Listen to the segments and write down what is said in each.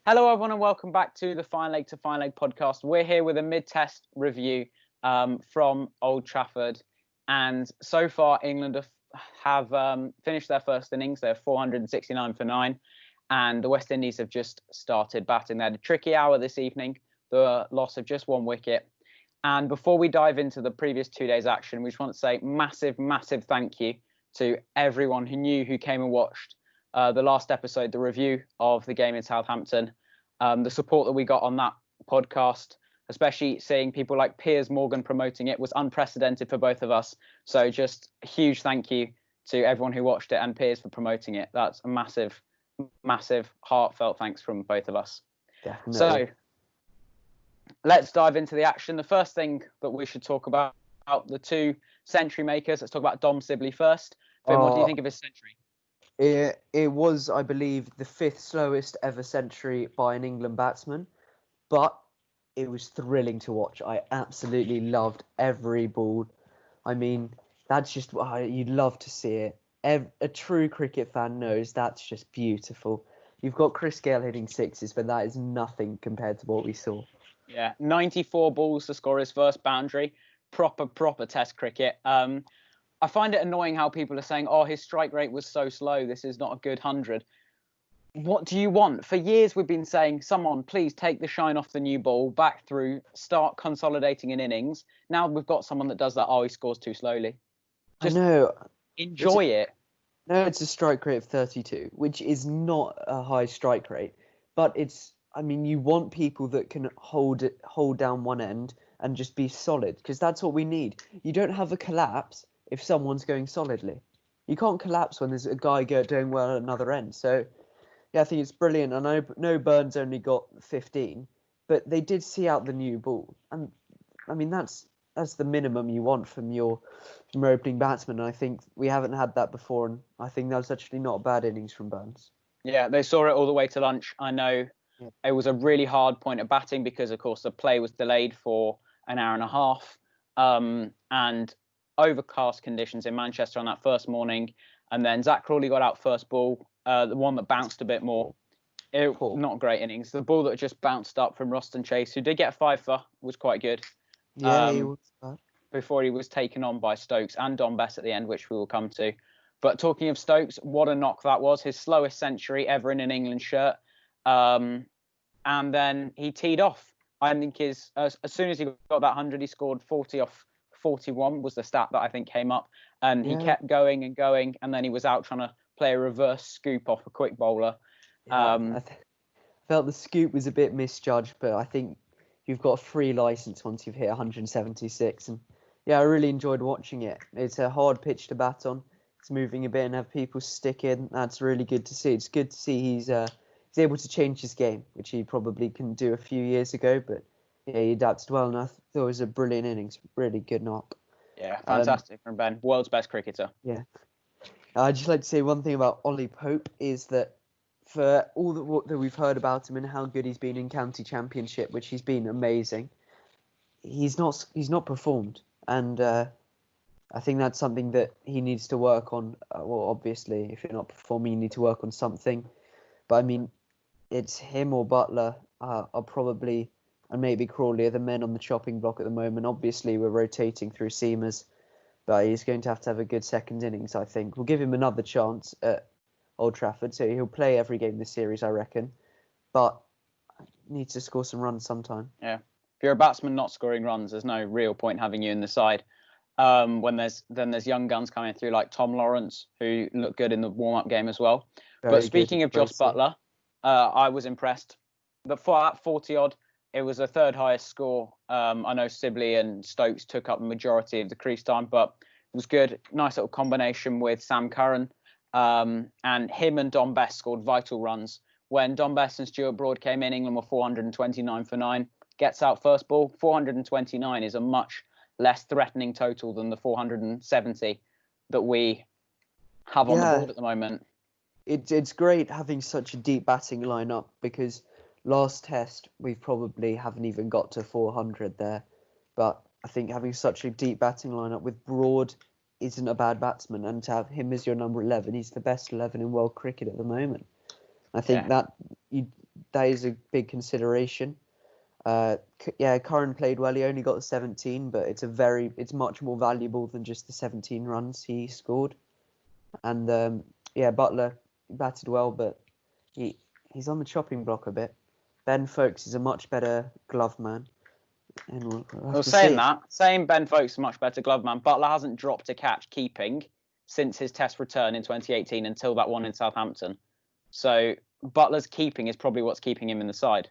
Hello, everyone, and welcome back to the Fine Leg to Fine Leg podcast. We're here with a mid-test review from Old Trafford. And so far, England have finished their first innings. They're 469 for 9. And the West Indies have just started batting. They had a tricky hour this evening, the loss of just one wicket. And before we dive into the previous 2 days' action, we just want to say massive, massive thank you to everyone who came and watched the last episode, the review of the game in Southampton. The support that we got on that podcast, especially seeing people like Piers Morgan promoting it, was unprecedented for both of us. So just a huge thank you to everyone who watched it and Piers for promoting it. That's a massive, massive, heartfelt thanks from both of us. Definitely. So let's dive into the action. The first thing that we should talk about the two century makers. Let's talk about Dom Sibley first. Finn, what do you think of his century? It was, I believe, the 5th slowest ever century by an England batsman, but it was thrilling to watch. I absolutely loved every ball. I mean, that's just you'd love to see it. A true cricket fan knows that's just beautiful. You've got Chris Gayle hitting sixes, but that is nothing compared to what we saw. Yeah, 94 balls to score his first boundary. Proper Test cricket. I find it annoying how people are saying, oh, his strike rate was so slow, this is not a good 100. What do you want? For years, we've been saying, someone, please take the shine off the new ball, back through, start consolidating in innings. Now we've got someone that does that. Oh, he scores too slowly. Just I know. Enjoy it. No, it's a strike rate of 32, which is not a high strike rate. But you want people that can hold down one end and just be solid, because that's what we need. You don't have a collapse if someone's going solidly. You can't collapse when there's a guy doing well at another end. So, yeah, I think it's brilliant. I know Burns only got 15, but they did see out the new ball. And, I mean, that's the minimum you want from your opening batsman. And I think we haven't had that before, and I think that was actually not a bad innings from Burns. Yeah, they saw it all the way to lunch. I know It was a really hard point of batting because, of course, the play was delayed for an hour and a half. And overcast conditions in Manchester on that first morning, and then Zach Crawley got out first ball, the one that bounced a bit more. Not great innings. The ball that just bounced up from Roston Chase, who did get a fifer, was quite good. Yeah, he was bad. Before he was taken on by Stokes and Dom Bess at the end, which we will come to. But talking of Stokes, what a knock that was. His slowest century ever in an England shirt. And then he teed off. I think as soon as he got that 100, he scored 40 off 41 was the stat that I think came up, and he kept going and going, and then he was out trying to play a reverse scoop off a quick bowler. I felt the scoop was a bit misjudged, but I think you've got a free license once you've hit 176, and I really enjoyed watching it. It's a hard pitch to bat on. It's moving a bit and have people stick in. That's really good to see. It's good to see he's able to change his game, which he probably couldn't do a few years ago, but he adapted well, and I thought it was a brilliant innings. Really good knock. Yeah, fantastic from Ben. World's best cricketer. Yeah. I'd just like to say one thing about Ollie Pope is that for all that we've heard about him and how good he's been in county championship, which he's been amazing, he's not performed. And I think that's something that he needs to work on. Well, obviously, if you're not performing, you need to work on something. But, I mean, it's him or Butler are probably... and maybe Crawley are the men on the chopping block at the moment. Obviously, we're rotating through seamers, but he's going to have a good second innings, I think. We'll give him another chance at Old Trafford, so he'll play every game this series, I reckon. But needs to score some runs sometime. Yeah. If you're a batsman not scoring runs, there's no real point having you in the side. When there's young guns coming through like Tom Lawrence, who looked good in the warm-up game as well. But speaking of Jos Buttler, I was impressed. But for that 40-odd, it was the third highest score. I know Sibley and Stokes took up the majority of the crease time, but it was good. Nice little combination with Sam Curran. And him and Dom Bess scored vital runs. When Dom Bess and Stuart Broad came in, England were 429 for 9. Gets out first ball. 429 is a much less threatening total than the 470 that we have on the board at the moment. It's great having such a deep batting lineup, because last test we probably haven't even got to 400 there. But I think having such a deep batting lineup with Broad isn't a bad batsman, and to have him as your number 11, he's the best 11 in world cricket at the moment. I think that that is a big consideration. Curran played well. He only got the 17, but it's much more valuable than just the 17 runs he scored. And Buttler batted well, but he's on the chopping block a bit. Ben Folkes is a much better glove man. And saying Ben Folkes is a much better glove man, Buttler hasn't dropped a catch keeping since his Test return in 2018 until that one in Southampton. So Buttler's keeping is probably what's keeping him in the side.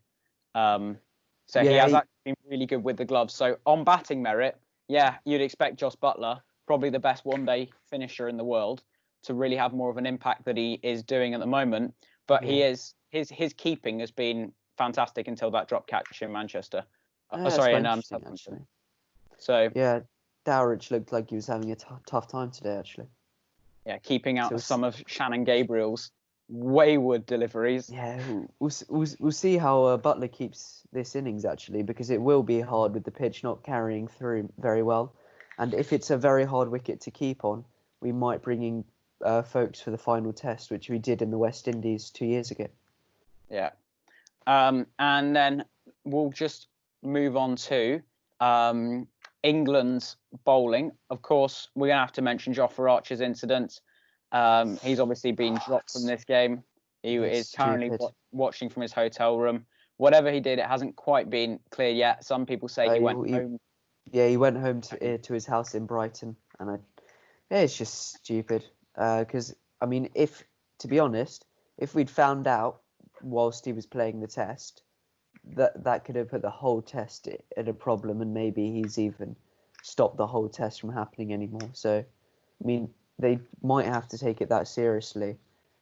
He has actually been really good with the gloves. So on batting merit, you'd expect Jos Buttler, probably the best one-day finisher in the world, to really have more of an impact that he is doing at the moment. But his keeping has been fantastic until that drop catch in Manchester. in Southampton. So Dowrich looked like he was having a tough time today, actually. Yeah, keeping out some of Shannon Gabriel's wayward deliveries. Yeah, we'll see how Buttler keeps this innings, actually, because it will be hard with the pitch not carrying through very well. And if it's a very hard wicket to keep on, we might bring in Folkes for the final Test, which we did in the West Indies 2 years ago. Yeah. And then we'll just move on to England's bowling. Of course, we're going to have to mention Jofra Archer's incident. He's obviously been dropped from this game. He is currently watching from his hotel room. Whatever he did, it hasn't quite been clear yet. Some people say he went home. Yeah, he went home to his house in Brighton, and it's just stupid. Because to be honest, if we'd found out whilst he was playing the Test, that could have put the whole Test at a problem, and maybe he's even stopped the whole Test from happening anymore. So, they might have to take it that seriously.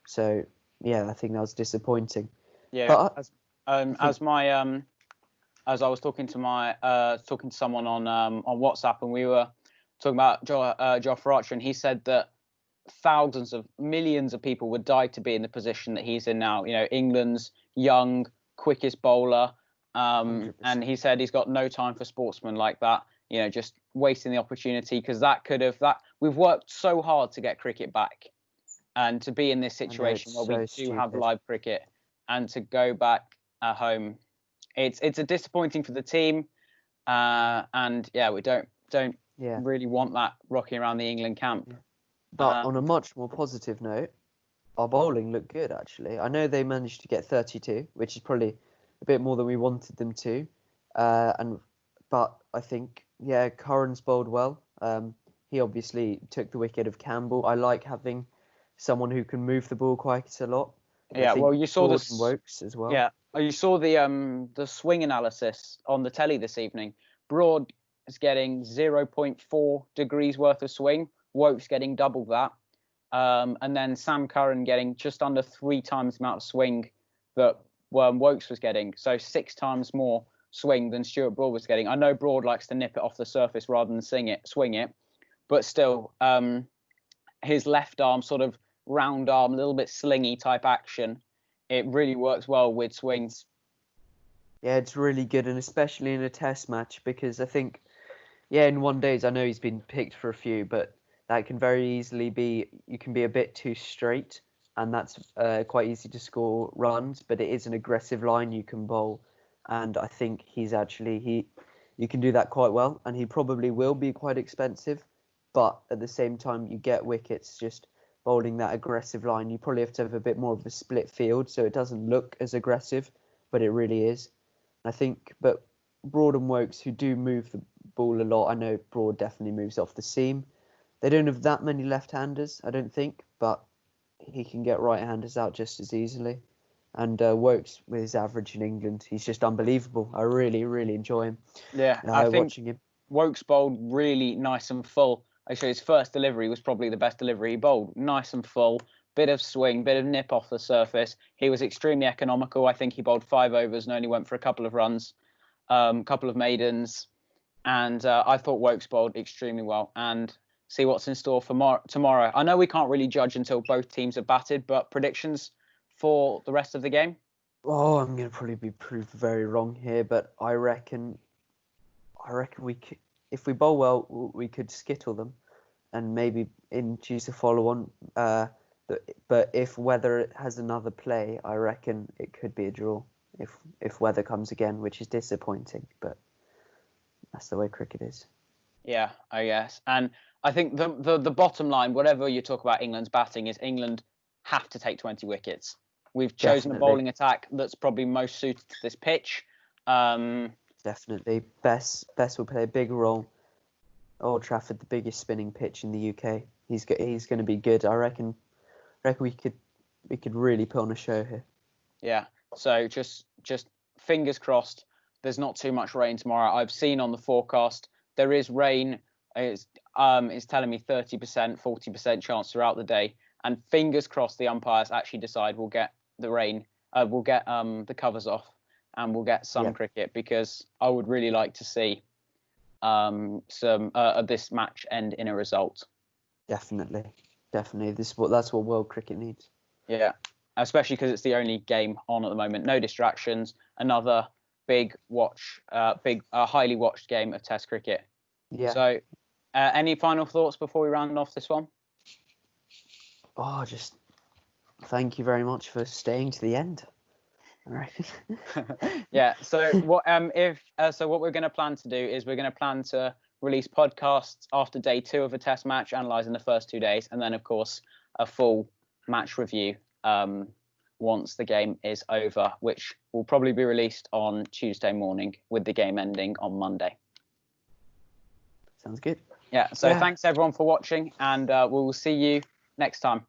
So, I think that was disappointing. Yeah, but as I was talking to someone on WhatsApp, and we were talking about Jofra Archer, and he said that millions of people would die to be in the position that he's in now. England's young, quickest bowler, and he said he's got no time for sportsmen like that. Just wasting the opportunity, because we've worked so hard to get cricket back, and to be in this situation where we do have live cricket, and to go back at home, it's a disappointing for the team, and we don't really want that rocking around the England camp. Yeah. But on a much more positive note, our bowling looked good, actually. I know they managed to get 32, which is probably a bit more than we wanted them to, but I think Curran's bowled well. He obviously took the wicket of Campbell. I like having someone who can move the ball quite a lot. Yeah, well, you saw the Woakes as well. Yeah, you saw the swing analysis on the telly this evening. Broad is getting 0.4 degrees worth of swing. Woakes getting double that, and then Sam Curran getting just under 3 times the amount of swing that Woakes was getting. So 6 times more swing than Stuart Broad was getting. I know Broad likes to nip it off the surface rather than swing it, but still, his left arm, sort of round arm, a little bit slingy type action, it really works well with swings. Yeah, it's really good, and especially in a Test match, because I think, in one days, I know he's been picked for a few, but that can very easily be, you can be a bit too straight, and that's quite easy to score runs, but it is an aggressive line you can bowl, and I think you can do that quite well, and he probably will be quite expensive, but at the same time, you get wickets just bowling that aggressive line. You probably have to have a bit more of a split field, so it doesn't look as aggressive, but it really is. I think, but Broad and Woakes, who do move the ball a lot, I know Broad definitely moves off the seam. They don't have that many left-handers, I don't think, but he can get right-handers out just as easily. And Woakes, with his average in England, he's just unbelievable. I really, really enjoy him. Yeah, I think watching him. Woakes bowled really nice and full. Actually, his first delivery was probably the best delivery he bowled. Nice and full, bit of swing, bit of nip off the surface. He was extremely economical. I think he bowled 5 overs and only went for a couple of runs, couple of maidens. And I thought Woakes bowled extremely well. And see what's in store for tomorrow. I know we can't really judge until both teams have batted, but predictions for the rest of the game? Oh, I'm going to probably be proved very wrong here, but I reckon we could, if we bowl well, we could skittle them and maybe induce a follow-on. But if Weather has another play, I reckon it could be a draw. if weather comes again, which is disappointing, but that's the way cricket is. Yeah, I guess. And I think the bottom line, whatever you talk about England's batting, is England have to take 20 wickets. We've chosen a Definitely. bowling attack that's probably most suited to this pitch. Definitely. Bess will play a big role. Old Trafford, the biggest spinning pitch in the UK. He's going to be good. I reckon we could really put on a show here. Yeah. So just fingers crossed. There's not too much rain tomorrow. I've seen on the forecast there is rain. It's telling me 30%, 40% chance throughout the day. And fingers crossed the umpires actually decide we'll get the rain. We'll get the covers off and we'll get some cricket, because I would really like to see some of this match end in a result. Definitely. That's what world cricket needs. Yeah, especially because it's the only game on at the moment. No distractions. Another big highly watched game of Test cricket. Yeah. So, any final thoughts before we round off this one? Oh, just thank you very much for staying to the end. All right. Yeah. So what we're going to plan to do is we're going to plan to release podcasts after day 2 of a Test match, analysing the first 2 days, and then of course a full match review once the game is over, which will probably be released on Tuesday morning, with the game ending on Monday. Sounds good. Yeah. So thanks everyone for watching, and we'll see you next time.